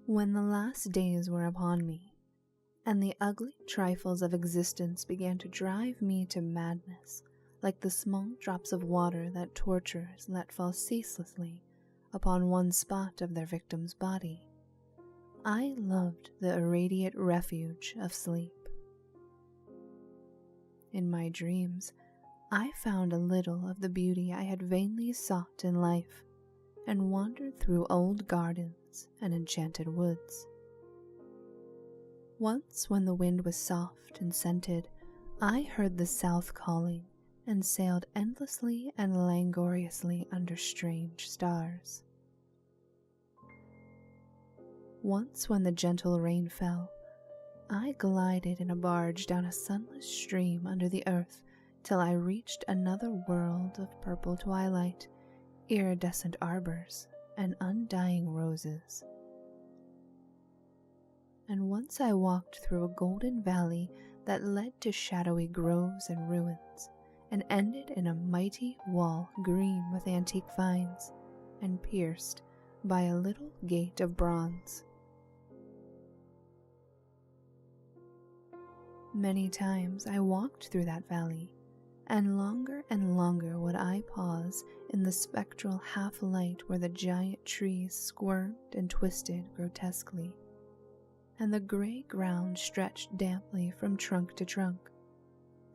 When the last days were upon me, and the ugly trifles of existence began to drive me to madness, like the small drops of water that torturers let fall ceaselessly upon one spot of their victim's body, I loved the irradiate refuge of sleep. In my dreams, I found a little of the beauty I had vainly sought in life, and wandered through old gardens and enchanted woods. Once, when the wind was soft and scented, I heard the south calling and sailed endlessly and languorously under strange stars. Once, when the gentle rain fell, I glided in a barge down a sunless stream under the earth till I reached another world of purple twilight, iridescent arbors, and undying roses. And once I walked through a golden valley that led to shadowy groves and ruins, and ended in a mighty wall green with antique vines, and pierced by a little gate of bronze. Many times I walked through that valley, and longer would I pause in the spectral half-light where the giant trees squirmed and twisted grotesquely, and the gray ground stretched damply from trunk to trunk,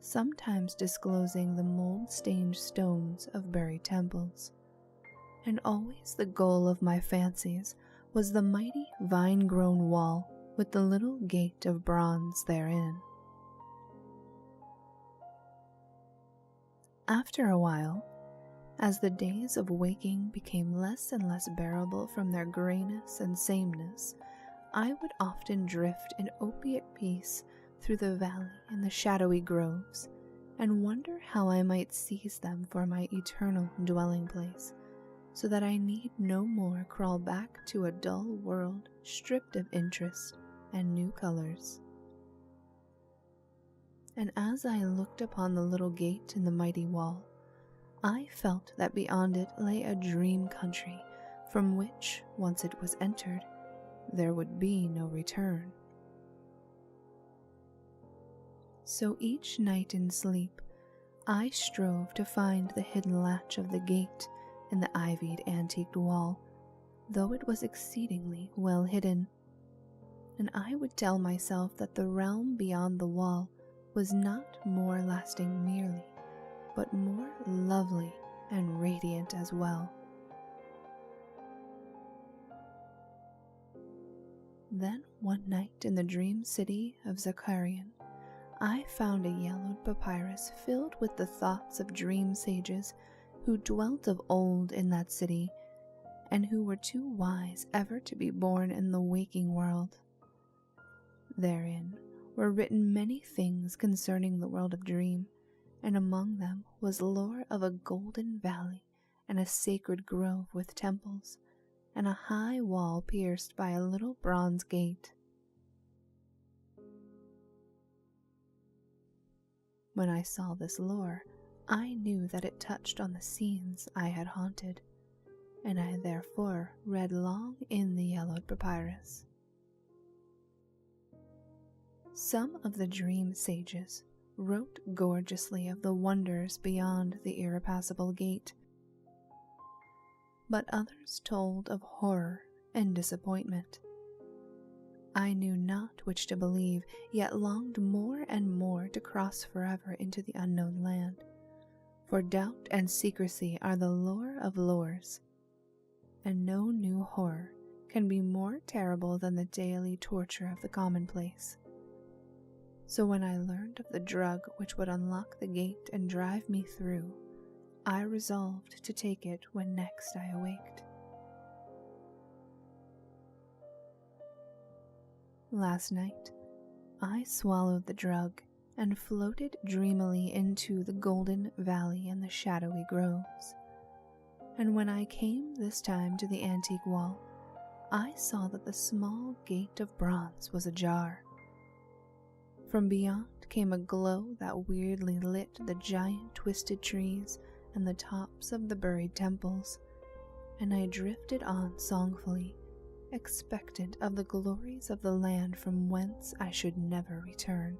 sometimes disclosing the mold-stained stones of buried temples. And always the goal of my fancies was the mighty vine-grown wall with the little gate of bronze therein. After a while, as the days of waking became less and less bearable from their grayness and sameness, I would often drift in opiate peace through the valley and the shadowy groves, and wonder how I might seize them for my eternal dwelling place, so that I need no more crawl back to a dull world stripped of interest and new colors. And as I looked upon the little gate in the mighty wall, I felt that beyond it lay a dream country from which, once it was entered, there would be no return. So each night in sleep, I strove to find the hidden latch of the gate in the ivied antiqued wall, though it was exceedingly well hidden, and I would tell myself that the realm beyond the wall was not more lasting merely, but more lovely and radiant as well. Then one night in the dream city of Zakarian, I found a yellowed papyrus filled with the thoughts of dream sages who dwelt of old in that city, and who were too wise ever to be born in the waking world. Therein were written many things concerning the world of dream, and among them was lore of a golden valley and a sacred grove with temples, and a high wall pierced by a little bronze gate. When I saw this lore, I knew that it touched on the scenes I had haunted, and I therefore read long in the yellowed papyrus. Some of the dream sages wrote gorgeously of the wonders beyond the irrepassable gate, but others told of horror and disappointment. I knew not which to believe, yet longed more and more to cross forever into the unknown land, for doubt and secrecy are the lore of lores, and no new horror can be more terrible than the daily torture of the commonplace. So when I learned of the drug which would unlock the gate and drive me through, I resolved to take it when next I awaked. Last night, I swallowed the drug and floated dreamily into the golden valley and the shadowy groves. And when I came this time to the antique wall, I saw that the small gate of bronze was ajar. From beyond came a glow that weirdly lit the giant twisted trees and the tops of the buried temples, and I drifted on songfully, expectant of the glories of the land from whence I should never return.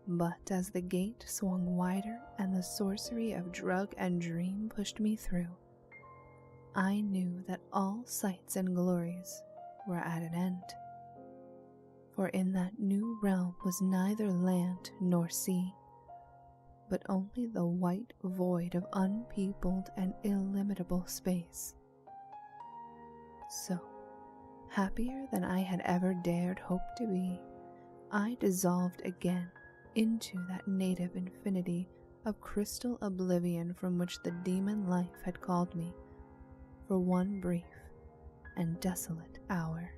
But as the gate swung wider and the sorcery of drug and dream pushed me through, I knew that all sights and glories were at an end. For in that new realm was neither land nor sea, but only the white void of unpeopled and illimitable space. So, happier than I had ever dared hope to be, I dissolved again into that native infinity of crystal oblivion from which the demon life had called me for one brief and desolate hour.